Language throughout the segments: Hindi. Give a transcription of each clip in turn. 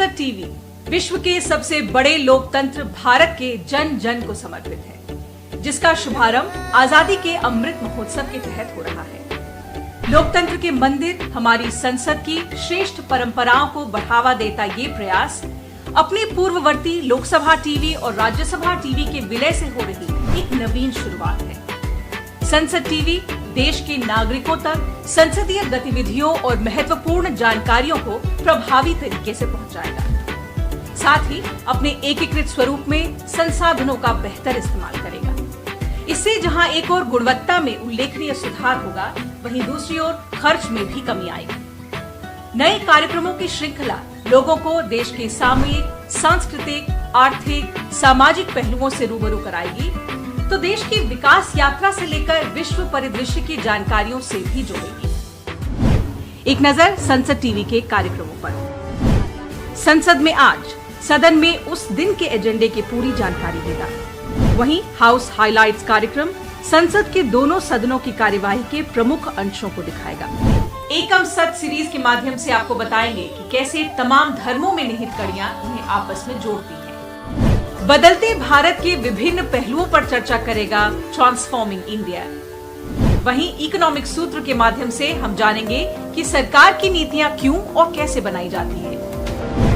संसद टीवी विश्व के सबसे बड़े लोकतंत्र भारत के जन जन को समर्पित है, जिसका शुभारंभ आजादी के अमृत महोत्सव के तहत हो रहा है। लोकतंत्र के मंदिर हमारी संसद की श्रेष्ठ परंपराओं को बढ़ावा देता ये प्रयास अपनी पूर्ववर्ती लोकसभा टीवी और राज्यसभा टीवी के विलय से हो रही एक नवीन शुरुआत है। संसद टीवी देश के नागरिकों तक संसदीय गतिविधियों और महत्वपूर्ण जानकारियों को प्रभावी तरीके से पहुंचाएगा। साथ ही अपने एकीकृत स्वरूप में संसाधनों का बेहतर इस्तेमाल करेगा। इससे जहां एक ओर गुणवत्ता में उल्लेखनीय सुधार होगा, वहीं दूसरी ओर खर्च में भी कमी आएगी। नए कार्यक्रमों की श्रृंखला लोगों को देश के सामयिक, सांस्कृतिक, आर्थिक, सामाजिक पहलुओं से रूबरू कराएगी, तो देश की विकास यात्रा से लेकर विश्व परिदृश्य की जानकारियों से भी जोड़ेगी। एक नजर संसद टीवी के कार्यक्रमों पर। संसद में आज सदन में उस दिन के एजेंडे की पूरी जानकारी देगा। वहीं हाउस हाइलाइट्स कार्यक्रम संसद के दोनों सदनों की कार्यवाही के प्रमुख अंशों को दिखाएगा। एकम सद सीरीज के माध्यम से आपको बताएंगे कि कैसे तमाम धर्मों में निहित कड़ियां उन्हें आपस में जोड़ती हैं। बदलते भारत के विभिन्न पहलुओं पर चर्चा करेगा ट्रांसफॉर्मिंग इंडिया। वहीं इकोनॉमिक सूत्र के माध्यम से हम जानेंगे कि सरकार की नीतियां क्यों और कैसे बनाई जाती है।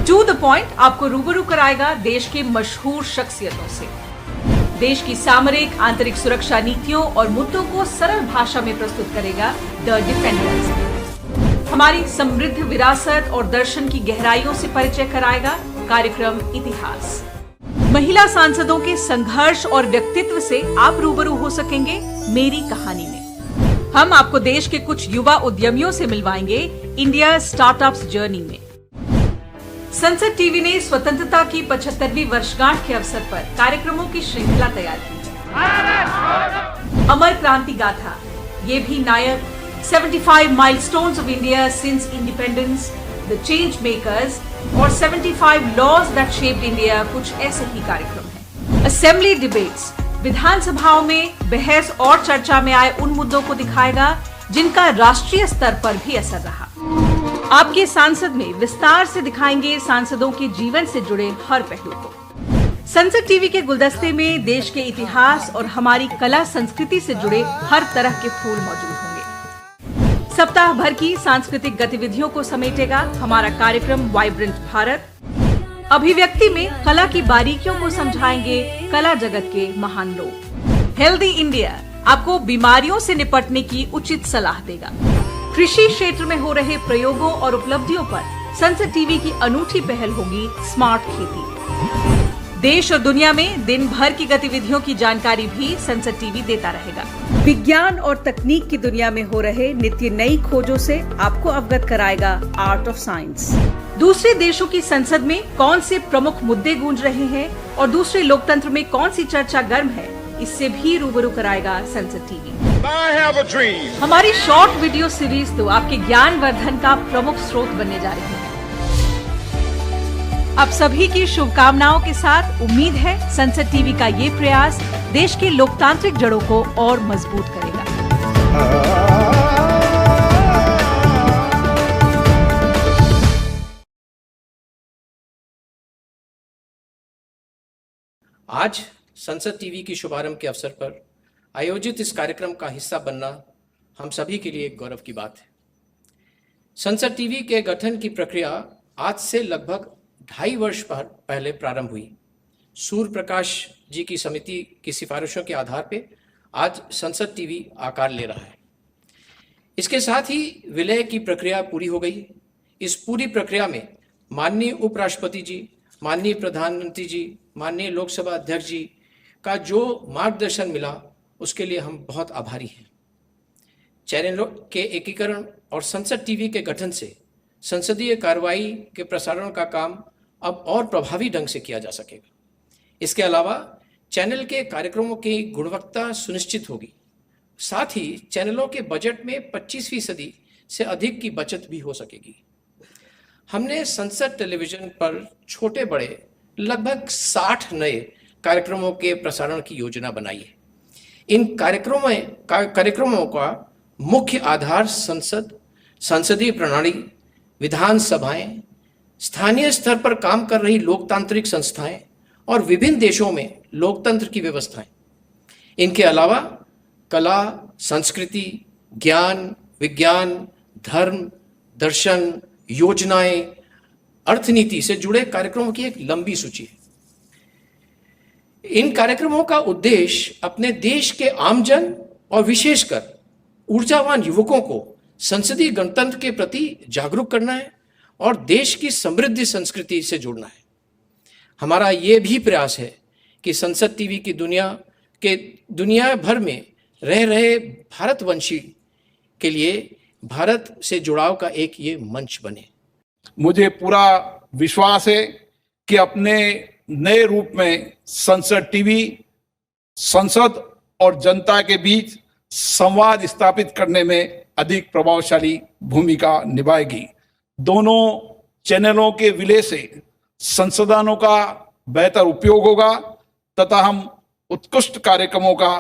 टू द पॉइंट आपको रूबरू कराएगा देश के मशहूर शख्सियतों से। देश की सामरिक आंतरिक सुरक्षा नीतियों और मुद्दों को सरल भाषा में प्रस्तुत करेगा द डिफेंडर्स। हमारी समृद्ध विरासत और दर्शन की गहराइयों से परिचय कराएगा कार्यक्रम इतिहास। महिला सांसदों के संघर्ष और व्यक्तित्व से आप रूबरू हो सकेंगे मेरी कहानी में। हम आपको देश के कुछ युवा उद्यमियों से मिलवाएंगे इंडिया स्टार्टअप्स जर्नी में। संसद टीवी ने स्वतंत्रता की 75वीं वर्षगांठ के अवसर पर कार्यक्रमों की श्रृंखला तैयार की है। अमर क्रांति गाथा, ये भी नायक, 75 milestones of India since independence, the change makers और 75 लॉज दैट शेप्ड इंडिया, कुछ ऐसे ही कार्यक्रम हैं। असेंबली डिबेट्स, विधानसभाओं में बहस और चर्चा में आए उन मुद्दों को दिखाएगा जिनका राष्ट्रीय स्तर पर भी असर रहा। आपके सांसद में विस्तार से दिखाएंगे सांसदों के जीवन से जुड़े हर पहलू को। संसद टीवी के गुलदस्ते में देश के इतिहास और हमारी कला संस्कृति से जुड़े हर तरह के फूल मौजूद होंगे। सप्ताह भर की सांस्कृतिक गतिविधियों को समेटेगा हमारा कार्यक्रम वाइब्रेंट भारत। अभिव्यक्ति में कला की बारीकियों को समझाएंगे कला जगत के महान लोग। हेल्दी इंडिया आपको बीमारियों से निपटने की उचित सलाह देगा। कृषि क्षेत्र में हो रहे प्रयोगों और उपलब्धियों पर संसद टीवी की अनूठी पहल होगी स्मार्ट खेती। देश और दुनिया में दिन भर की गतिविधियों की जानकारी भी संसद टीवी देता रहेगा। विज्ञान और तकनीक की दुनिया में हो रहे नित्य नई खोजों से आपको अवगत कराएगा आर्ट ऑफ साइंस। दूसरे देशों की संसद में कौन से प्रमुख मुद्दे गूंज रहे हैं और दूसरे लोकतंत्र में कौन सी चर्चा गर्म है, इससे भी रूबरू कराएगा संसद टीवी। हमारी शॉर्ट वीडियो सीरीज तो आपके ज्ञान वर्धन का प्रमुख स्रोत बनने जा रही है। आप सभी की शुभकामनाओं के साथ उम्मीद है संसद टीवी का ये प्रयास देश के लोकतांत्रिक जड़ों को और मजबूत करेगा। आज संसद टीवी की शुभारंभ के अवसर पर आयोजित इस कार्यक्रम का हिस्सा बनना हम सभी के लिए एक गौरव की बात है। संसद टीवी के गठन की प्रक्रिया आज से लगभग 2.5 वर्ष पहले प्रारंभ हुई। सूर्य प्रकाश जी की समिति की सिफारिशों के आधार पे आज संसद टीवी आकार ले रहा है। इसके साथ ही विलय की प्रक्रिया पूरी हो गई। इस पूरी प्रक्रिया में माननीय उपराष्ट्रपति जी, माननीय प्रधानमंत्री जी, माननीय लोकसभा अध्यक्ष जी का जो मार्गदर्शन मिला, उसके लिए हम बहुत आभारी हैं। चैनलों के एकीकरण और संसद टीवी के गठन से संसदीय कार्रवाई के प्रसारण का काम अब और प्रभावी ढंग से किया जा सकेगा। इसके अलावा चैनल के कार्यक्रमों की गुणवत्ता सुनिश्चित होगी। साथ ही चैनलों के बजट में 25% से अधिक की बचत भी हो सकेगी। हमने संसद टेलीविजन पर छोटे बड़े लगभग 60 नए कार्यक्रमों के प्रसारण की योजना बनाई है। इन कार्यक्रमों का मुख्य आधार संसदीय प्रणाली, विधानसभाएं, स्थानीय स्तर पर काम कर रही लोकतांत्रिक संस्थाएं और विभिन्न देशों में लोकतंत्र की व्यवस्थाएं। इनके अलावा कला, संस्कृति, ज्ञान, विज्ञान, धर्म, दर्शन, योजनाएं, अर्थनीति से जुड़े कार्यक्रमों की एक लंबी सूची है। इन कार्यक्रमों का उद्देश्य अपने देश के आमजन और विशेषकर ऊर्जावान युवकों को संसदीय गणतंत्र के प्रति जागरूक करना है और देश की समृद्ध संस्कृति से जोड़ना है। हमारा ये भी प्रयास है कि संसद टीवी की दुनिया भर में रह रहे भारतवंशी के लिए भारत से जुड़ाव का एक ये मंच बने। मुझे पूरा विश्वास है कि अपने नए रूप में संसद टीवी संसद और जनता के बीच संवाद स्थापित करने में अधिक प्रभावशाली भूमिका निभाएगी। दोनों चैनलों के विलय से संसाधनों का बेहतर उपयोग होगा तथा हम उत्कृष्ट कार्यक्रमों का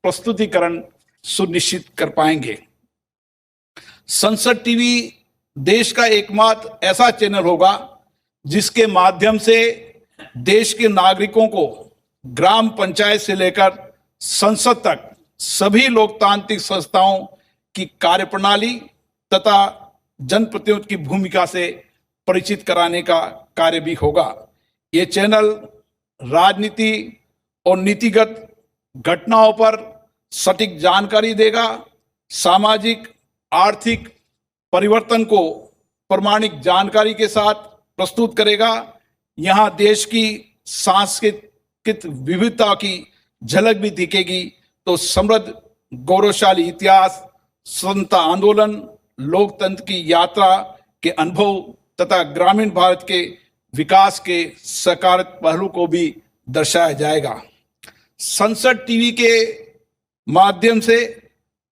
प्रस्तुतिकरण सुनिश्चित कर पाएंगे। संसद टीवी देश का एकमात्र ऐसा चैनल होगा जिसके माध्यम से देश के नागरिकों को ग्राम पंचायत से लेकर संसद तक सभी लोकतांत्रिक संस्थाओं की कार्यप्रणाली तथा जनप्रतिनिधियों की भूमिका से परिचित कराने का कार्य भी होगा। ये चैनल राजनीति और नीतिगत घटनाओं पर सटीक जानकारी देगा, सामाजिक आर्थिक परिवर्तन को प्रामाणिक जानकारी के साथ प्रस्तुत करेगा। यहाँ देश की सांस्कृतिक विविधता की झलक भी दिखेगी तो समृद्ध गौरवशाली इतिहास, स्वतंत्रता आंदोलन, लोकतंत्र की यात्रा के अनुभव तथा ग्रामीण भारत के विकास के सकारात्मक पहलू को भी दर्शाया जाएगा। संसद टीवी के माध्यम से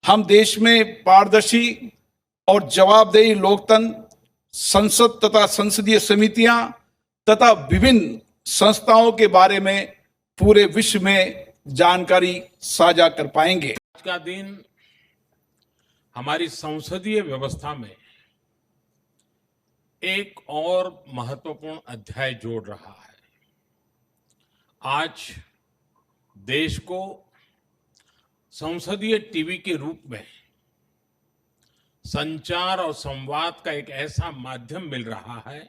हम देश में पारदर्शी और जवाबदेही लोकतंत्र, संसद तथा संसदीय समितियां तथा विभिन्न संस्थाओं के बारे में पूरे विश्व में जानकारी साझा कर पाएंगे। आज का दिन हमारी संसदीय व्यवस्था में एक और महत्वपूर्ण अध्याय जोड़ रहा है। आज देश को संसदीय टीवी के रूप में संचार और संवाद का एक ऐसा माध्यम मिल रहा है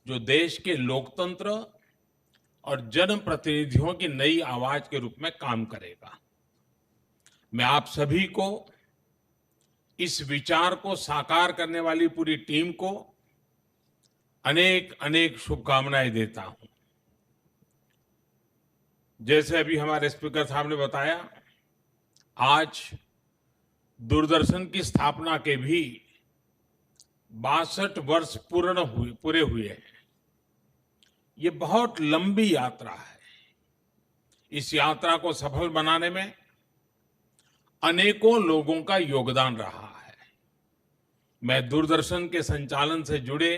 जो देश के लोकतंत्र और जनप्रतिनिधियों की नई आवाज के रूप में काम करेगा। मैं आप सभी को, इस विचार को साकार करने वाली पूरी टीम को अनेक अनेक शुभकामनाएं देता हूं। जैसे अभी हमारे स्पीकर साहब ने बताया, आज दूरदर्शन की स्थापना के भी 62 वर्ष पूरे हुए हैं। ये बहुत लंबी यात्रा है। इस यात्रा को सफल बनाने में अनेकों लोगों का योगदान रहा है। मैं दूरदर्शन के संचालन से जुड़े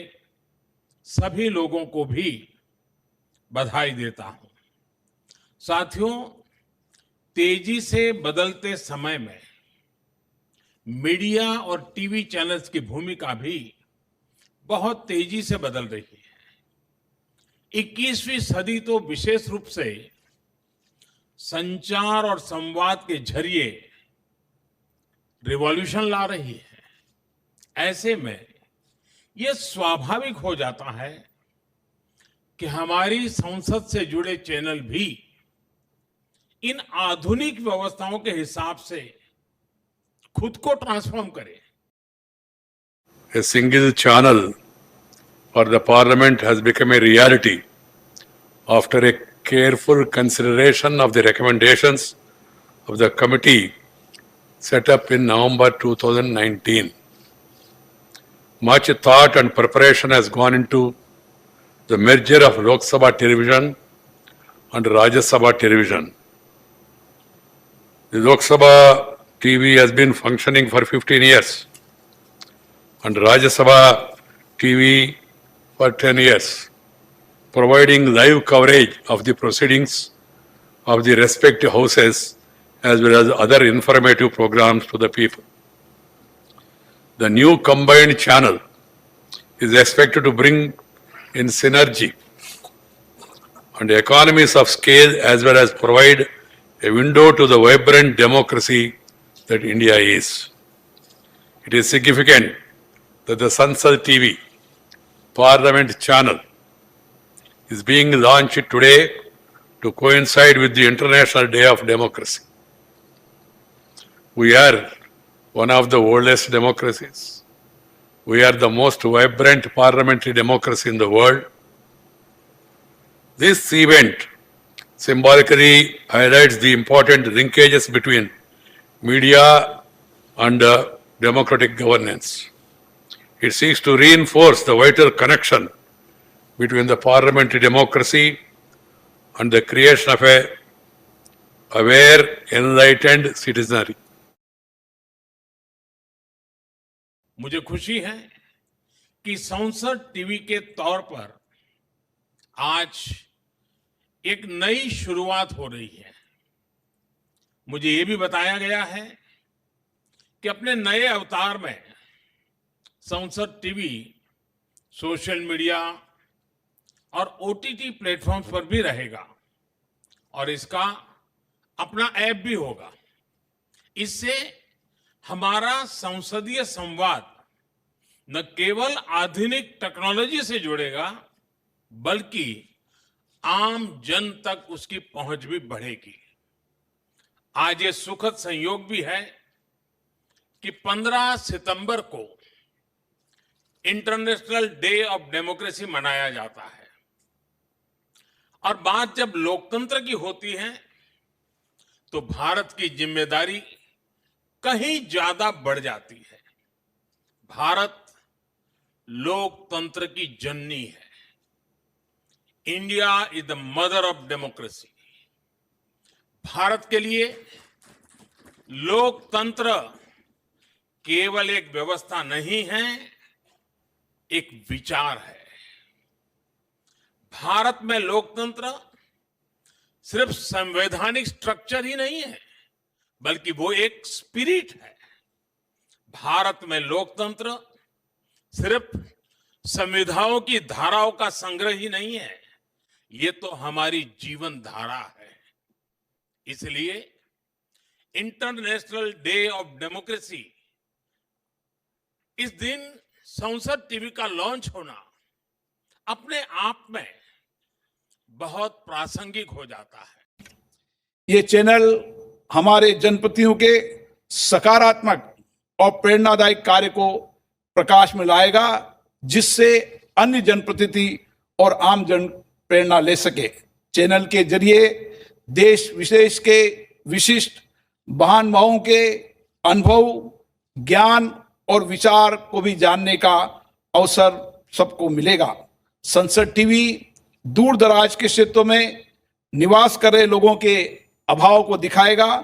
सभी लोगों को भी बधाई देता हूं। साथियों, तेजी से बदलते समय में मीडिया और टीवी चैनल्स की भूमिका भी बहुत तेजी से बदल रही है। 21वीं सदी तो विशेष रूप से संचार और संवाद के जरिए रिवॉल्यूशन ला रही है। ऐसे में यह स्वाभाविक हो जाता है कि हमारी संसद से जुड़े चैनल भी इन आधुनिक व्यवस्थाओं के हिसाब से खुद को ट्रांसफॉर्म करें। A single channel for the parliament has become a reality after a careful consideration of the recommendations of the committee set up in November 2019. Much thought and preparation has gone into the merger of Lok Sabha television and Rajya Sabha television. The Lok Sabha TV has been functioning for 15 years and Rajya Sabha TV for 10 years, providing live coverage of the proceedings of the respective houses as well as other informative programs to the people. The new combined channel is expected to bring in synergy and economies of scale, as well as provide a window to the vibrant democracy that India is. It is significant that the Sansad TV Parliament channel is being launched today to coincide with the International Day of Democracy. We are one of the oldest democracies. We are the most vibrant parliamentary democracy in the world. This event symbolically highlights the important linkages between media and democratic governance. It seeks to reinforce the vital connection between the parliamentary democracy and the creation of a aware, enlightened citizenry. मुझे खुशी है कि संसद टीवी के तौर पर आज एक नई शुरुआत हो रही है। मुझे ये भी बताया गया है कि अपने नए अवतार में संसद टीवी सोशल मीडिया और ओटीटी प्लेटफॉर्म्स पर भी रहेगा और इसका अपना ऐप भी होगा। इससे हमारा संसदीय संवाद न केवल आधुनिक टेक्नोलॉजी से जुड़ेगा, बल्कि आम जन तक उसकी पहुंच भी बढ़ेगी। आज ये सुखद संयोग भी है कि 15 सितंबर को इंटरनेशनल डे ऑफ डेमोक्रेसी मनाया जाता है और बात जब लोकतंत्र की होती है तो भारत की जिम्मेदारी कहीं ज्यादा बढ़ जाती है। भारत लोकतंत्र की जननी है। India is the mother of democracy. Bharat के लिए लोकतंत्र केवल एक व्यवस्था नहीं है, एक विचार है। भारत में लोकतंत्र सिर्फ संवैधानिक स्ट्रक्चर ही नहीं है, बल्कि वो एक स्पिरिट है। भारत में लोकतंत्र सिर्फ संविधानों की धाराओं का संग्रह ही नहीं है, ये तो हमारी जीवन धारा है। इसलिए इंटरनेशनल डे ऑफ डेमोक्रेसी, इस दिन संसद टीवी का लॉन्च होना अपने आप में बहुत प्रासंगिक हो जाता है। ये चैनल हमारे जनप्रतिनिधियों के सकारात्मक और प्रेरणादायक कार्य को प्रकाश में लाएगा, जिससे अन्य जनप्रतिनिधि और आम जन प्रेरणा ले सके। चैनल के जरिए देश विशेष के विशिष्ट महानुभावों के अनुभव, ज्ञान और विचार को भी जानने का अवसर सबको मिलेगा। संसद टीवी दूर दराज के क्षेत्रों में निवास कर रहे लोगों के अभाव को दिखाएगा,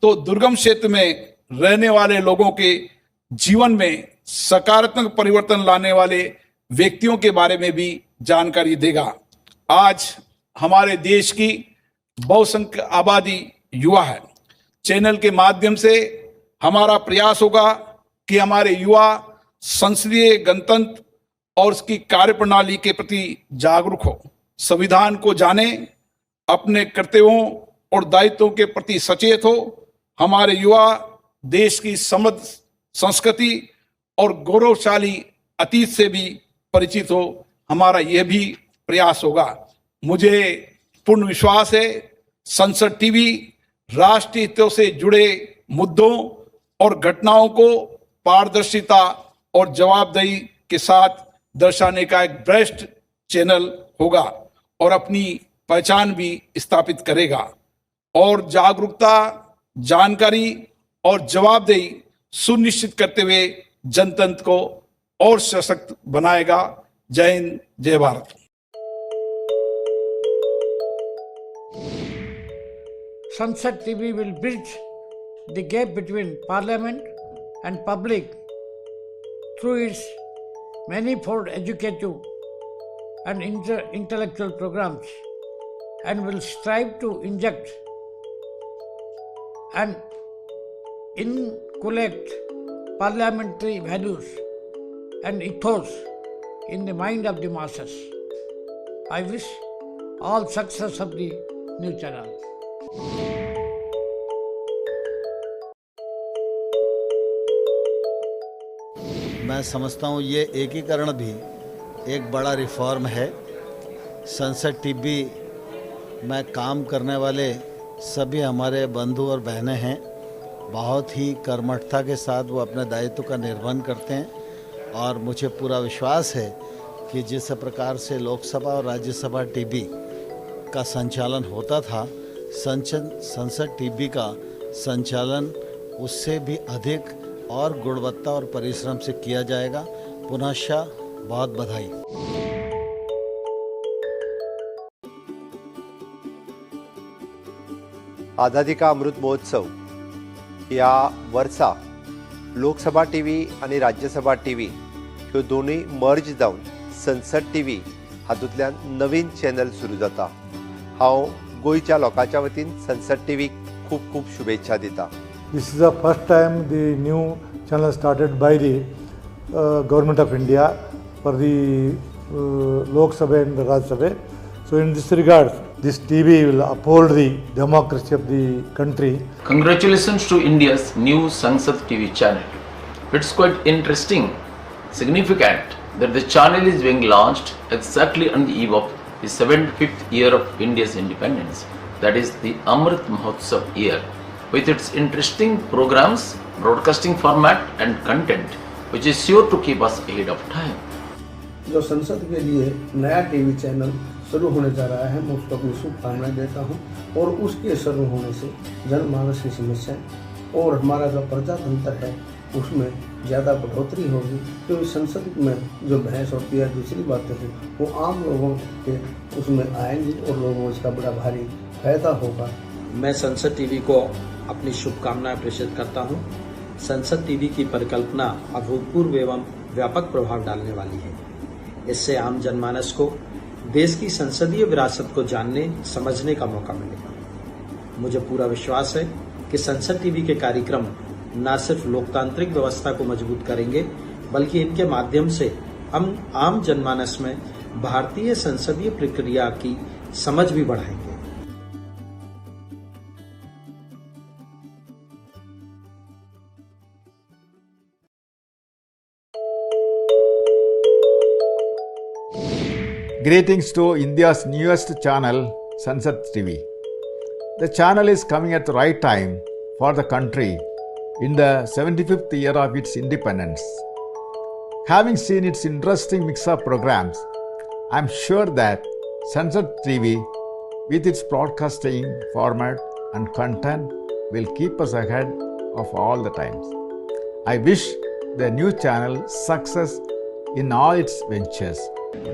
तो दुर्गम क्षेत्र में रहने वाले लोगों के जीवन में सकारात्मक परिवर्तन लाने वाले व्यक्तियों के बारे में भी जानकारी देगा। आज हमारे देश की बहुसंख्यक आबादी युवा है। चैनल के माध्यम से हमारा प्रयास होगा कि हमारे युवा संसदीय गणतंत्र और उसकी कार्यप्रणाली के प्रति जागरूक हो, संविधान को जाने, अपने कर्तव्यों और दायित्वों के प्रति सचेत हो। हमारे युवा देश की समृद्ध संस्कृति और गौरवशाली अतीत से भी परिचित हो, हमारा यह भी प्रयास होगा। मुझे पूर्ण विश्वास है संसद टीवी राष्ट्रीय हितों से जुड़े मुद्दों और घटनाओं को पारदर्शिता और जवाबदेही के साथ दर्शाने का एक बेस्ट चैनल होगा और अपनी पहचान भी स्थापित करेगा और जागरूकता, जानकारी और जवाबदेही सुनिश्चित करते हुए जनतंत्र को और सशक्त बनाएगा। जय हिंद, जय Bharat. Sansad TV will bridge the gap between Parliament and public through its manifold educative and intellectual programs, and will strive to inject and inculcate parliamentary values and ethos in the mind of the masses. I wish all success of the new channel. मैं समझता हूँ ये एकीकरण भी एक बड़ा रिफॉर्म है। संसद टीवी में काम करने वाले सभी हमारे बंधु और बहनें हैं। बहुत ही कर्मठता के साथ वो अपने दायित्व का निर्वहन करते हैं और मुझे पूरा विश्वास है कि जिस प्रकार से लोकसभा और राज्यसभा टीवी का संचालन होता था, संसद टीवी का संचालन उससे भी अधिक और गुणवत्ता और परिश्रम से किया जाएगा। पुनश्च बहुत बधाई। आझादी का अमृत महोत्सव या वर्सा लोकसभा टीव्ही आणि राज्यसभा टीव्ही ह्यो दोन्ही मर्ज जावन संसद टीव्ही हातूंतल्यान नवीन चॅनल सुरू जाता। हांव गोंयच्या लोकांच्या वतीन संसद टीव्हीक खूब खूब शुभेच्छा दिता। This is the first time the new channel started by the Government of India for the Lok Sabha and the Rajya Sabha. So in this regard, this TV will uphold the democracy of the country. Congratulations to India's new Sansad TV channel. It's quite interesting, significant that the channel is being launched exactly on the eve of the 75th year of India's independence, that is the Amrit Mahotsav year, with its interesting programs, broadcasting format and content, which is sure to keep us ahead of time. जो संसद के लिए नया टीवी चैनल शुरू होने जा रहा है, मैं उसको अपनी शुभकामनाएं देता हूं और उसके शुरू होने से जनमानस की समस्याएं और हमारा जो प्रजातंत्र है उसमें ज़्यादा बढ़ोतरी होगी, क्योंकि संसद में जो बहस होती है, दूसरी बातें हैं, वो आम लोगों के उसमें आएंगी और लोगों को इसका बड़ा भारी फायदा होगा। मैं संसद टीवी को अपनी शुभकामनाएं प्रेषित करता हूं। संसद टीवी की परिकल्पना अभूतपूर्व एवं व्यापक प्रभाव डालने वाली है। इससे आम जनमानस को देश की संसदीय विरासत को जानने समझने का मौका मिलेगा। मुझे पूरा विश्वास है कि संसद टीवी के कार्यक्रम न सिर्फ लोकतांत्रिक व्यवस्था को मजबूत करेंगे, बल्कि इनके माध्यम से हम आम जनमानस में भारतीय संसदीय प्रक्रिया की समझ भी बढ़ाएंगे। Greetings to India's newest channel, Sansad TV. The channel is coming at the right time for the country in the 75th year of its independence. Having seen its interesting mix of programs, I am sure that Sansad TV, with its broadcasting format and content, will keep us ahead of all the times. I wish the new channel success in all its ventures.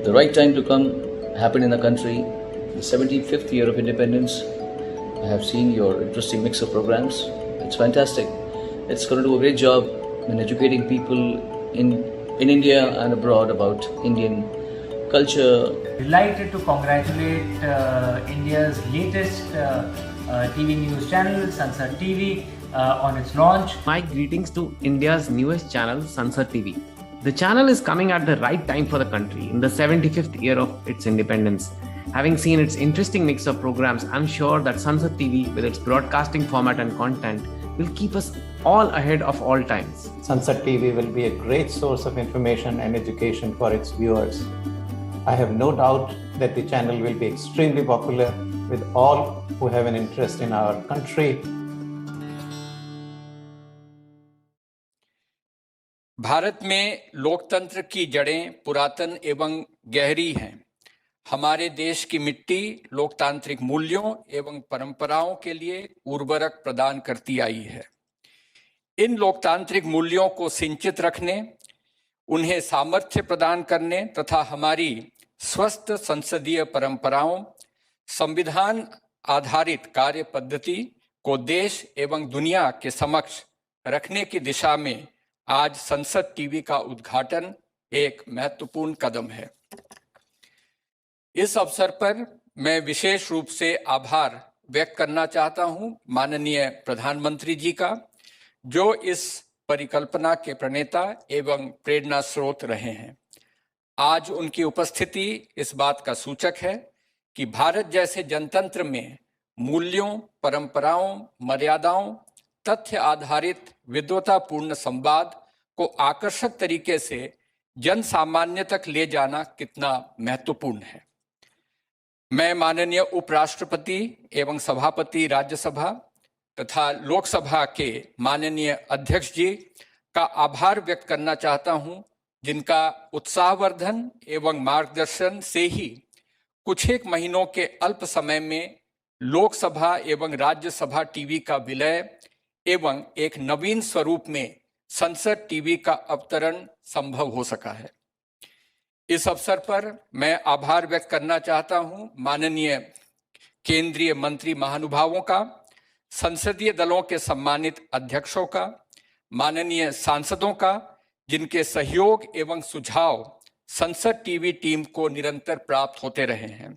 The right time to come happened in the country, the 75th year of independence. I have seen your interesting mix of programs. It's fantastic. It's going to do a great job in educating people in India and abroad about Indian culture. Delighted to congratulate India's latest TV news channel, Sansad TV, on its launch. My greetings to India's newest channel, Sansad TV. The channel is coming at the right time for the country in the 75th year of its independence. Having seen its interesting mix of programs, I'm sure that Sansad TV, with its broadcasting format and content, will keep us all ahead of all times. Sansad TV will be a great source of information and education for its viewers. I have no doubt that the channel will be extremely popular with all who have an interest in our country. Bharat में लोकतंत्र की जड़ें पुरातन एवं गहरी हैं। हमारे देश की मिट्टी लोकतांत्रिक मूल्यों एवं परंपराओं के लिए उर्वरक प्रदान करती आई है। इन लोकतांत्रिक मूल्यों को सिंचित रखने, उन्हें सामर्थ्य प्रदान करने तथा हमारी स्वस्थ संसदीय परंपराओं, संविधान आधारित कार्य पद्धति को देश एवं दुनिया के समक्ष रखने की दिशा में आज संसद टीवी का उद्घाटन एक महत्वपूर्ण कदम है। इस अवसर पर मैं विशेष रूप से आभार व्यक्त करना चाहता हूं माननीय प्रधानमंत्री जी का, जो इस परिकल्पना के प्रणेता एवं प्रेरणा स्रोत रहे हैं। आज उनकी उपस्थिति इस बात का सूचक है कि भारत जैसे जनतंत्र में मूल्यों, परंपराओं, मर्यादाओं, तथ्य आधारित विद्वतापूर्ण संवाद को आकर्षक तरीके से जन सामान्य तक ले जाना कितना महत्वपूर्ण है। मैं माननीय उपराष्ट्रपति एवं सभापति राज्यसभा तथा लोकसभा के माननीय अध्यक्ष जी का आभार व्यक्त करना चाहता हूं, जिनका उत्साहवर्धन एवं मार्गदर्शन से ही कुछ एक महीनों के अल्प समय में लोकसभा एवं राज्यसभा टीवी का विलय एवं एक नवीन स्वरूप में संसद टीवी का अवतरण संभव हो सका है। इस अवसर पर मैं आभार व्यक्त करना चाहता हूं माननीय केंद्रीय मंत्री महानुभावों का, संसदीय दलों के सम्मानित अध्यक्षों का, माननीय सांसदों का, जिनके सहयोग एवं सुझाव संसद टीवी टीम को निरंतर प्राप्त होते रहे हैं।